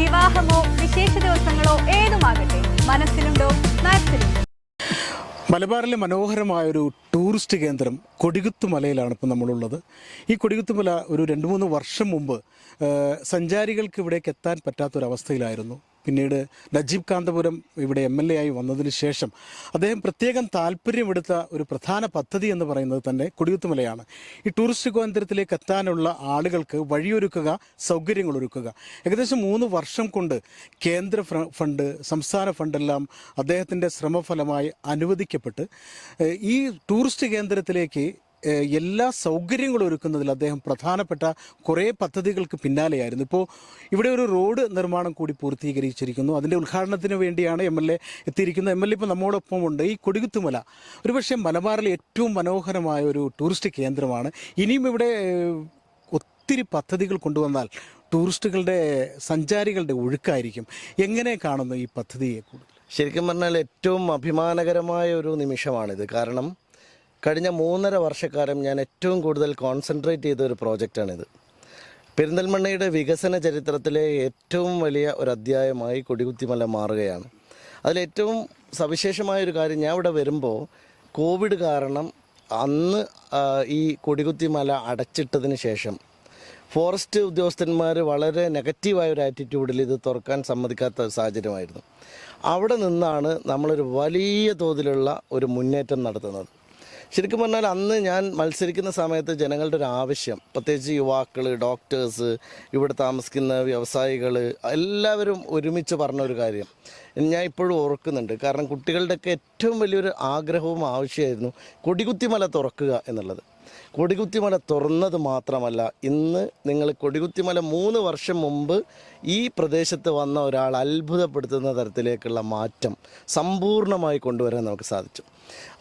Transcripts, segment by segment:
വിവാഹമോ വിശേഷ ദിവസങ്ങളോ ഏതുമാകട്ടെ, മനസ്സിലുണ്ടോ മാക്സിലുണ്ടോ. മലബാറിലെ മനോഹരമായൊരു ടൂറിസ്റ്റ് കേന്ദ്രം കൊടികുത്തുമലയിലാണ് ഇപ്പോൾ നമ്മളുള്ളത്. ഈ കൊടികുത്തുമല ഒരു 2-3 വർഷം മുമ്പ് സഞ്ചാരികൾക്ക് ഇവിടേക്ക് എത്താൻ പറ്റാത്തൊരവസ്ഥയിലായിരുന്നു. പിന്നീട് നജീബ് കാന്തപുരം ഇവിടെ MLA ആയി വന്നതിന് ശേഷം അദ്ദേഹം പ്രത്യേകം താല്പര്യമെടുത്ത ഒരു പ്രധാന പദ്ധതി എന്ന് പറയുന്നത് തന്നെ കൊടികുത്തുമലയാണ്. ഈ ടൂറിസ്റ്റ് കേന്ദ്രത്തിലേക്ക് എത്താനുള്ള ആളുകൾക്ക് വഴിയൊരുക്കുക, സൗകര്യങ്ങളൊരുക്കുക. ഏകദേശം 3 വർഷം കൊണ്ട് കേന്ദ്ര ഫണ്ട്, സംസ്ഥാന ഫണ്ടെല്ലാം അദ്ദേഹത്തിൻ്റെ ശ്രമഫലമായി അനുവദിക്കപ്പെട്ട് ഈ ടൂറിസ്റ്റ് കേന്ദ്രത്തിലേക്ക് എല്ലാ സൗകര്യങ്ങളും ഒരുക്കുന്നതിൽ അദ്ദേഹം പ്രധാനപ്പെട്ട കുറേ പദ്ധതികൾക്ക് പിന്നാലെയായിരുന്നു. ഇപ്പോൾ ഇവിടെ ഒരു റോഡ് നിർമ്മാണം കൂടി പൂർത്തീകരിച്ചിരിക്കുന്നു. അതിൻ്റെ ഉദ്ഘാടനത്തിന് വേണ്ടിയാണ് MLA എത്തിയിരിക്കുന്നത്. MLA ഇപ്പോൾ നമ്മോടൊപ്പമുണ്ട്. ഈ കൊടികുത്തുമല ഒരുപക്ഷെ മലബാറിലെ ഏറ്റവും മനോഹരമായ ഒരു ടൂറിസ്റ്റ് കേന്ദ്രമാണ്. ഇനിയും ഇവിടെ ഒത്തിരി പദ്ധതികൾ കൊണ്ടുവന്നാൽ ടൂറിസ്റ്റുകളുടെ, സഞ്ചാരികളുടെ ഒഴുക്കായിരിക്കും. എങ്ങനെ കാണുന്നു ഈ പദ്ധതിയെ? ശരിക്കും പറഞ്ഞാൽ ഏറ്റവും അഭിമാനകരമായ ഒരു നിമിഷമാണിത്. കാരണം കഴിഞ്ഞ 3.5 വർഷക്കാലം ഞാൻ ഏറ്റവും കൂടുതൽ കോൺസെൻട്രേറ്റ് ചെയ്ത ഒരു പ്രോജക്റ്റാണിത്. പെരിന്തൽമണ്ണയുടെ വികസന ചരിത്രത്തിലെ ഏറ്റവും വലിയ ഒരു അധ്യായമായി കൊടികുത്തിമല മാറുകയാണ്. അതിലേറ്റവും സവിശേഷമായൊരു കാര്യം, ഞാൻ ഇവിടെ വരുമ്പോൾ കോവിഡ് കാരണം അന്ന് ഈ കൊടികുത്തിമല അടച്ചിട്ടതിന് ശേഷം ഫോറസ്റ്റ് ഉദ്യോഗസ്ഥന്മാർ വളരെ നെഗറ്റീവായ ഒരു ആറ്റിറ്റ്യൂഡിൽ ഇത് തുറക്കാൻ സമ്മതിക്കാത്ത സാഹചര്യമായിരുന്നു. അവിടെ നിന്നാണ് നമ്മളൊരു വലിയ തോതിലുള്ള ഒരു മുന്നേറ്റം നടത്തുന്നത്. ശരിക്കും പറഞ്ഞാൽ അന്ന് ഞാൻ മത്സരിക്കുന്ന സമയത്ത് ജനങ്ങളുടെ ഒരു ആവശ്യം, പ്രത്യേകിച്ച് യുവാക്കൾ, ഡോക്ടേഴ്സ്, ഇവിടെ താമസിക്കുന്ന വ്യവസായികൾ എല്ലാവരും ഒരുമിച്ച് പറഞ്ഞൊരു കാര്യം ഞാൻ ഇപ്പോഴും ഓർക്കുന്നുണ്ട്. കാരണം കുട്ടികളുടെയൊക്കെ ഏറ്റവും വലിയൊരു ആഗ്രഹവും ആവശ്യമായിരുന്നു കൊടികുത്തിമല തുറക്കുക എന്നുള്ളത്. കൊടികുത്തിമല തുറന്നത് മാത്രമല്ല, ഇന്ന് നിങ്ങൾ കൊടികുത്തിമല 3 വർഷം മുമ്പ് ഈ പ്രദേശത്ത് വന്ന ഒരാൾ അത്ഭുതപ്പെടുത്തുന്ന തരത്തിലേക്കുള്ള മാറ്റം സമ്പൂർണ്ണമായി കൊണ്ടുവരാൻ നമുക്ക് സാധിച്ചു.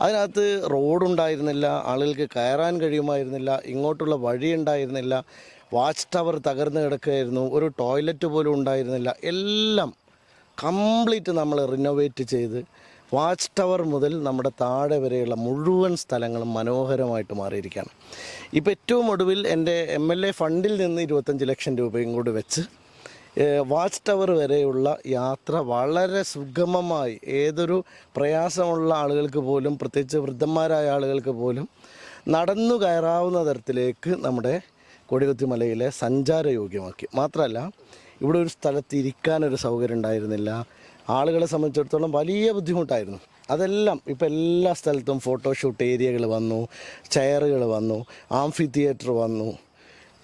അതിനകത്ത് റോഡുണ്ടായിരുന്നില്ല, ആളുകൾക്ക് കയറാൻ കഴിയുമായിരുന്നില്ല, ഇങ്ങോട്ടുള്ള വഴി ഉണ്ടായിരുന്നില്ല, വാച്ച് ടവർ തകർന്ന് കിടക്കുകയായിരുന്നു, ഒരു ടോയ്ലറ്റ് പോലും ഉണ്ടായിരുന്നില്ല. എല്ലാം കംപ്ലീറ്റ് നമ്മൾ റിനോവേറ്റ് ചെയ്ത് വാച്ച് ടവർ മുതൽ നമ്മുടെ താഴെ വരെയുള്ള മുഴുവൻ സ്ഥലങ്ങളും മനോഹരമായിട്ട് മാറിയിരിക്കുകയാണ്. ഇപ്പോൾ ഏറ്റവും ഒടുവിൽ എൻ്റെ MLA ഫണ്ടിൽ നിന്ന് 25 ലക്ഷം രൂപയും കൂടി വെച്ച് വാച്ച് ടവർ വരെയുള്ള യാത്ര വളരെ സുഗമമായി, ഏതൊരു പ്രയാസമുള്ള ആളുകൾക്ക് പോലും, പ്രത്യേകിച്ച് വൃദ്ധന്മാരായ ആളുകൾക്ക് പോലും നടന്നു കയറാവുന്ന തരത്തിലേക്ക് നമ്മുടെ കൊടികുത്തിമലയിലെ സഞ്ചാരയോഗ്യമാക്കി. മാത്രമല്ല, ഇവിടെ ഒരു സ്ഥലത്ത് ഇരിക്കാനൊരു സൗകര്യം ഉണ്ടായിരുന്നില്ല. ആളുകളെ സംബന്ധിച്ചിടത്തോളം വലിയ ബുദ്ധിമുട്ടായിരുന്നു. അതെല്ലാം ഇപ്പോൾ എല്ലാ സ്ഥലത്തും ഫോട്ടോഷൂട്ട് ഏരിയകൾ വന്നു, ചെയറുകൾ വന്നു, ആംഫി തിയേറ്റർ വന്നു,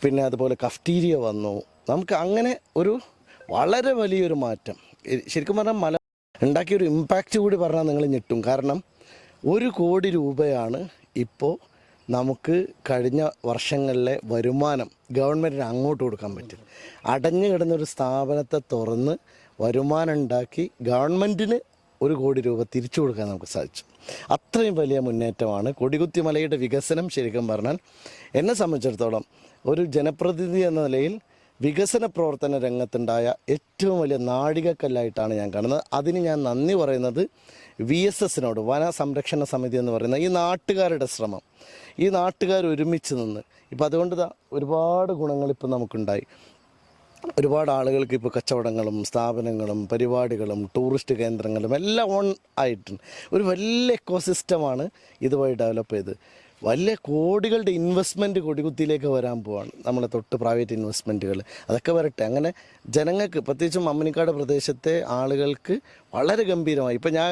പിന്നെ അതുപോലെ കഫ്റ്റീരിയ വന്നു. നമുക്ക് അങ്ങനെ ഒരു വളരെ വലിയൊരു മാറ്റം. ശരിക്കും പറഞ്ഞാൽ ഉണ്ടാക്കിയൊരു ഇമ്പാക്റ്റ് കൂടി പറഞ്ഞാൽ നിങ്ങൾ ഞെട്ടും. കാരണം 1 കോടി രൂപയാണ് ഇപ്പോൾ നമുക്ക് കഴിഞ്ഞ വർഷങ്ങളിലെ വരുമാനം ഗവൺമെൻറ്റിന് അങ്ങോട്ട് കൊടുക്കാൻ പറ്റും. അടഞ്ഞു കിടന്നൊരു സ്ഥാപനത്തെ തുറന്ന് വരുമാനം ഉണ്ടാക്കി ഗവൺമെൻറ്റിന് 1 കോടി രൂപ തിരിച്ചു കൊടുക്കാൻ നമുക്ക് സാധിച്ചു. അത്രയും വലിയ മുന്നേറ്റമാണ് കൊടികുത്തിമലയുടെ വികസനം. ശരിക്കും പറഞ്ഞാൽ എന്നെ സംബന്ധിച്ചിടത്തോളം ഒരു ജനപ്രതിനിധി എന്ന നിലയിൽ വികസന പ്രവർത്തന രംഗത്തുണ്ടായ ഏറ്റവും വലിയ നാഴികക്കല്ലായിട്ടാണ് ഞാൻ കാണുന്നത്. അതിന് ഞാൻ നന്ദി പറയുന്നത് VSSനോട്, വന സംരക്ഷണ സമിതി എന്ന് പറയുന്ന ഈ നാട്ടുകാരുടെ ശ്രമം, ഈ നാട്ടുകാർ ഒരുമിച്ച് നിന്ന് ഇപ്പോൾ അതുകൊണ്ട് ഒരുപാട് ഗുണങ്ങളിപ്പോൾ നമുക്കുണ്ടായി. ഒരുപാട് ആളുകൾക്ക് ഇപ്പോൾ കച്ചവടങ്ങളും സ്ഥാപനങ്ങളും പരിപാടികളും ടൂറിസ്റ്റ് കേന്ദ്രങ്ങളും എല്ലാം ഓൺ ആയിട്ടുണ്ട്. ഒരു വലിയ എക്കോസിസ്റ്റമാണ് ഇതുവഴി ഡെവലപ്പ് ചെയ്ത്. വലിയ കോടികളുടെ ഇൻവെസ്റ്റ്മെൻറ്റ് കൊടികുത്തിയിലേക്ക് വരാൻ പോവാണ്. നമ്മളെ തൊട്ട് പ്രൈവറ്റ് ഇൻവെസ്റ്റ്മെൻറ്റുകൾ അതൊക്കെ വരട്ടെ. അങ്ങനെ ജനങ്ങൾക്ക്, പ്രത്യേകിച്ചും മമ്മനിക്കാട് പ്രദേശത്തെ ആളുകൾക്ക് വളരെ ഗംഭീരമായി. ഞാൻ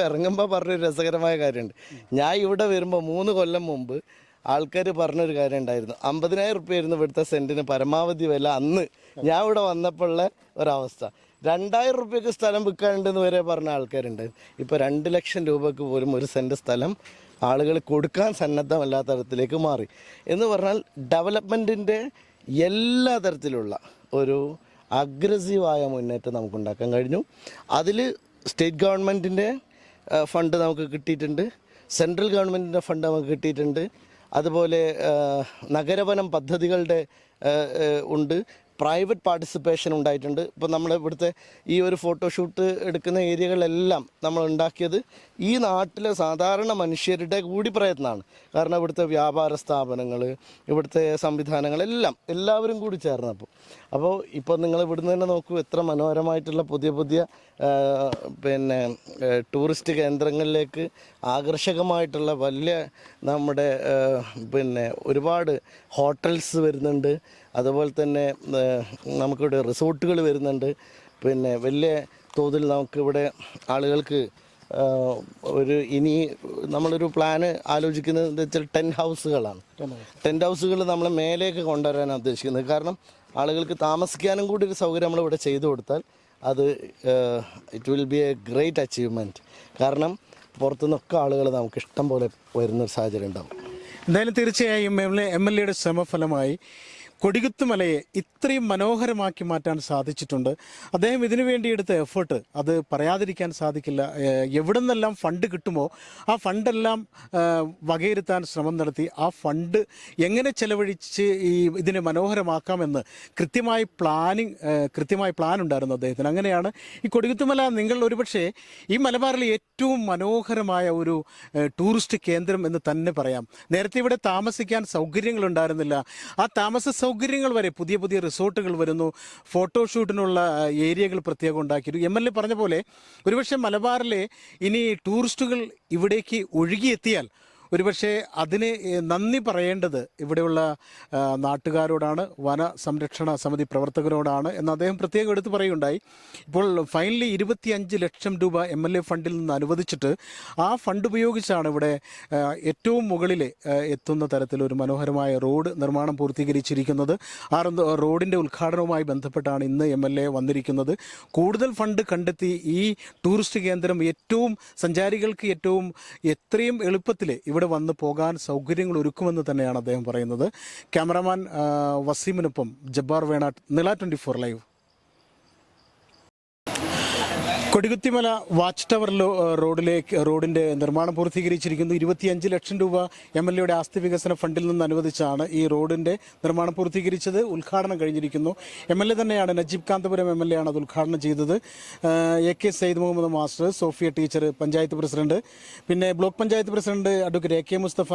ഇറങ്ങുമ്പോൾ പറഞ്ഞൊരു രസകരമായ കാര്യമുണ്ട്. ഞാൻ ഇവിടെ വരുമ്പോൾ 3 കൊല്ലം മുമ്പ് ആൾക്കാർ പറഞ്ഞൊരു കാര്യം ഉണ്ടായിരുന്നു. 50,000 റുപ്യായിരുന്നു ഇവിടുത്തെ സെൻറ്റിന് പരമാവധി വില അന്ന് ഞാൻ ഇവിടെ വന്നപ്പോഴുള്ള ഒരവസ്ഥ. 2,000 റുപ്യക്ക് സ്ഥലം വിൽക്കാനുണ്ടെന്ന് വരെ പറഞ്ഞ ആൾക്കാരുണ്ട്. ഇപ്പോൾ 2 ലക്ഷം രൂപക്ക് പോലും ഒരു സെൻറ്റ് സ്ഥലം ആളുകൾ കൊടുക്കാൻ സന്നദ്ധമല്ലാത്ത തരത്തിലേക്ക് മാറി. എന്ന് പറഞ്ഞാൽ ഡെവലപ്മെൻറ്റിൻ്റെ എല്ലാ തരത്തിലുള്ള ഒരു അഗ്രസീവായ മുന്നേറ്റം നമുക്കുണ്ടാക്കാൻ കഴിഞ്ഞു. അതിൽ സ്റ്റേറ്റ് ഗവൺമെൻറ്റിൻ്റെ ഫണ്ട് നമുക്ക് കിട്ടിയിട്ടുണ്ട്, സെൻട്രൽ ഗവൺമെൻറ്റിൻ്റെ ഫണ്ട് നമുക്ക് കിട്ടിയിട്ടുണ്ട്, അതുപോലെ നഗരവനം പദ്ധതികളുടെ ഉണ്ട്, പ്രൈവറ്റ് പാർട്ടിസിപ്പേഷൻ ഉണ്ടായിട്ടുണ്ട്. ഇപ്പോൾ നമ്മൾ ഇവിടുത്തെ ഈ ഒരു ഫോട്ടോഷൂട്ട് എടുക്കുന്ന ഏരിയകളെല്ലാം നമ്മൾ ഉണ്ടാക്കിയത് ഈ നാട്ടിലെ സാധാരണ മനുഷ്യരുടെ കൂടി പ്രയത്നമാണ്. കാരണം ഇവിടുത്തെ വ്യാപാര സ്ഥാപനങ്ങൾ, ഇവിടുത്തെ സംവിധാനങ്ങളെല്ലാം എല്ലാവരും കൂടി ചേർന്നപ്പോൾ ഇപ്പോൾ നിങ്ങൾ ഇവിടുന്ന് തന്നെ നോക്കൂ, എത്ര മനോഹരമായിട്ടുള്ള പുതിയ പുതിയ ടൂറിസ്റ്റ് കേന്ദ്രങ്ങളിലേക്ക് ആകർഷകമായിട്ടുള്ള വലിയ നമ്മുടെ ഒരുപാട് ഹോട്ടൽസ് വരുന്നുണ്ട്. അതുപോലെ തന്നെ നമുക്കിവിടെ റിസോർട്ടുകൾ വരുന്നുണ്ട്. വലിയ തോതിൽ നമുക്കിവിടെ ആളുകൾക്ക് ഇനി നമ്മളൊരു പ്ലാന് ആലോചിക്കുന്നത് എന്താ വെച്ചാൽ ടെൻറ്റ് ഹൗസുകളാണ്. ടെൻറ്റ് ഹൗസുകൾ നമ്മൾ മേലേക്ക് കൊണ്ടുവരാനാണ് ഉദ്ദേശിക്കുന്നത്. കാരണം ആളുകൾക്ക് താമസിക്കാനും കൂടി ഒരു സൗകര്യം നമ്മളിവിടെ ചെയ്തു കൊടുത്താൽ അത് it will be A great achievement. കാരണം പുറത്തുനിന്നൊക്കെ ആളുകൾ നമുക്ക് ഇഷ്ടം പോലെ വരുന്നൊരു സാഹചര്യം ഉണ്ടാവും. എന്തായാലും തീർച്ചയായും MLA ശ്രമഫലമായി കൊടികുത്തുമലയെ ഇത്രയും മനോഹരമാക്കി മാറ്റാൻ സാധിച്ചിട്ടുണ്ട്. അദ്ദേഹം ഇതിനു വേണ്ടി എടുത്ത എഫേർട്ട് അത് പറയാതിരിക്കാൻ സാധിക്കില്ല. എവിടെ നിന്നെല്ലാം ഫണ്ട് കിട്ടുമോ ആ ഫണ്ടെല്ലാം വകയിരുത്താൻ ശ്രമം നടത്തി. ആ ഫണ്ട് എങ്ങനെ ചെലവഴിച്ച് ഇതിനെ മനോഹരമാക്കാമെന്ന് കൃത്യമായ പ്ലാൻ ഉണ്ടായിരുന്നു അദ്ദേഹത്തിന്. അങ്ങനെയാണ് ഈ കൊടികുത്തുമല നിങ്ങൾ ഒരുപക്ഷെ ഈ മലബാറിലെ ഏറ്റവും മനോഹരമായ ഒരു ടൂറിസ്റ്റ് കേന്ദ്രം എന്ന് തന്നെ പറയാം. നേരത്തെ ഇവിടെ താമസിക്കാൻ സൗകര്യങ്ങളുണ്ടായിരുന്നില്ല. ആ താമസ സൗകര്യങ്ങൾ വരെ പുതിയ പുതിയ റിസോർട്ടുകൾ വരുന്നു. ഫോട്ടോഷൂട്ടിനുള്ള ഏരിയകൾ പ്രത്യേകം ഉണ്ടാക്കിയിരുന്നു. MLA പറഞ്ഞ പോലെ ഒരുപക്ഷെ മലബാറിലെ ഇനി ടൂറിസ്റ്റുകൾ ഇവിടേക്ക് ഒഴുകിയെത്തിയാൽ ഒരുപക്ഷെ അതിന് നന്ദി പറയേണ്ടത് ഇവിടെയുള്ള നാട്ടുകാരോടാണ്, വന സംരക്ഷണ സമിതി പ്രവർത്തകരോടാണ് എന്ന് അദ്ദേഹം പ്രത്യേകം എടുത്തു പറയുകയുണ്ടായി. ഇപ്പോൾ ഫൈനലി 25 ലക്ഷം രൂപ MLA ഫണ്ടിൽ നിന്ന് അനുവദിച്ചിട്ട് ആ ഫണ്ട് ഉപയോഗിച്ചാണ് ഇവിടെ ഏറ്റവും മുകളിൽ എത്തുന്ന തരത്തിലൊരു മനോഹരമായ റോഡ് നിർമ്മാണം പൂർത്തീകരിച്ചിരിക്കുന്നത്. ആ റോഡിൻ്റെ ഉദ്ഘാടനവുമായി ബന്ധപ്പെട്ടാണ് ഇന്ന് MLA വന്നിരിക്കുന്നത്. കൂടുതൽ ഫണ്ട് കണ്ടെത്തി ഈ ടൂറിസ്റ്റ് കേന്ദ്രം സഞ്ചാരികൾക്ക് എത്രയും എളുപ്പത്തിൽ ഇവിടെ വന്ന് പോകാൻ സൗകര്യങ്ങൾ ഒരുക്കുമെന്ന് തന്നെയാണ് അദ്ദേഹം പറയുന്നത്. ക്യാമറാമാൻ വസീമിനൊപ്പം ജബ്ബാർ വേണാട്ട്, നില 24 ലൈവ്. കൊടികുത്തിമല വാച്ച് ടവർ റോഡിൻ്റെ നിർമ്മാണം പൂർത്തീകരിച്ചിരിക്കുന്നു. 25 ലക്ഷം രൂപ MLAയുടെ ആസ്തി വികസന ഫണ്ടിൽ നിന്ന് അനുവദിച്ചാണ് ഈ റോഡിൻ്റെ നിർമ്മാണം പൂർത്തീകരിച്ചത്. ഉദ്ഘാടനം കഴിഞ്ഞിരിക്കുന്നു. MLA തന്നെയാണ്, നജീബ് കാന്തപുരം MLA ആണ് അത് ഉദ്ഘാടനം ചെയ്തത്. AK Sayyid Muhammad master, Sofia teacher panchayat president, പിന്നെ block panchayat president advocate AK Mustafa,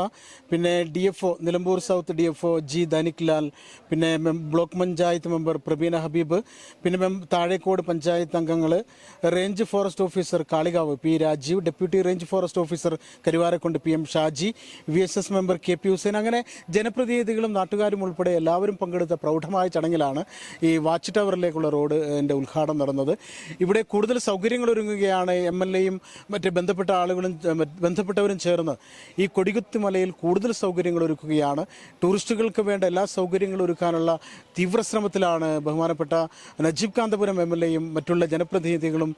പിന്നെ DFO Nilambur south DFO G Dhanik Lal, പിന്നെ ബ്ലോക്ക് പഞ്ചായത്ത് മെമ്പർ പ്രബീന ഹബീബ്, പിന്നെ താഴേക്കോട് പഞ്ചായത്ത് അംഗങ്ങൾ, range forest officer Kalikavu P Rajeev, deputy range forest officer Karuvarakundu PM Shaji, VSS member KP Hussain, അങ്ങനെ ജനപ്രതിനിധികളും നാട്ടുകാരും ഉൾപ്പെടെ എല്ലാവരും പങ്കെടുത്ത പ്രൗഢമായ ചടങ്ങിലാണ് ഈ വാച്ച് ടവറിലേക്കുള്ള റോഡിൻ്റെ ഉദ്ഘാടനം നടന്നത്. ഇവിടെ കൂടുതൽ സൗകര്യങ്ങൾ ഒരുങ്ങുകയാണ്. MLAയും മറ്റ് ബന്ധപ്പെട്ടവരും ചേർന്ന് ഈ കൊടികുത്തിമലയിൽ കൂടുതൽ സൗകര്യങ്ങൾ ഒരുക്കുകയാണ്. ടൂറിസ്റ്റുകൾക്ക് വേണ്ട എല്ലാ സൗകര്യങ്ങളും ഒരുക്കാനുള്ള തീവ്രശ്രമത്തിലാണ് ബഹുമാനപ്പെട്ട നജീബ് കാന്തപുരം MLAയും മറ്റുള്ള ജനപ്രതിനിധികളും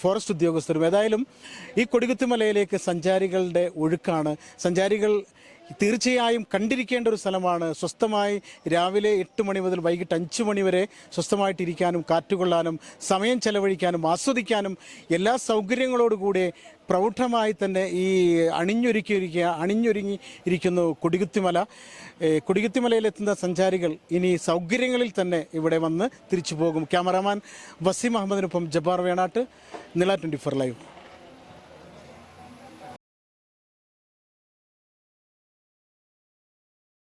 ഫോറസ്റ്റ് ഉദ്യോഗസ്ഥരും. ഏതായാലും ഈ കൊടികുത്തിമലയിലേക്ക് സഞ്ചാരികളുടെ ഒഴുക്കാണ്. സഞ്ചാരികൾ തീർച്ചയായും കണ്ടിരിക്കേണ്ട ഒരു സ്ഥലമാണ്. സ്വസ്ഥമായി രാവിലെ 8 മണി മുതൽ വൈകിട്ട് 5 മണി വരെ സ്വസ്ഥമായിട്ടിരിക്കാനും കാറ്റുകൊള്ളാനും സമയം ചെലവഴിക്കാനും ആസ്വദിക്കാനും എല്ലാ സൗകര്യങ്ങളോടുകൂടി പ്രൗഢമായി തന്നെ ഈ അണിഞ്ഞൊരുങ്ങിയിരിക്കുന്നു കൊടികുത്തിമല. കൊടികുത്തിമലയിലെത്തുന്ന സഞ്ചാരികൾ ഇനി സൗകര്യങ്ങളിൽ തന്നെ ഇവിടെ വന്ന് തിരിച്ചു പോകും. ക്യാമറാമാൻ വസീം അഹമ്മദിനൊപ്പം ജബ്ബാർ വേണാട്ട്, നില 24 ലൈവ്.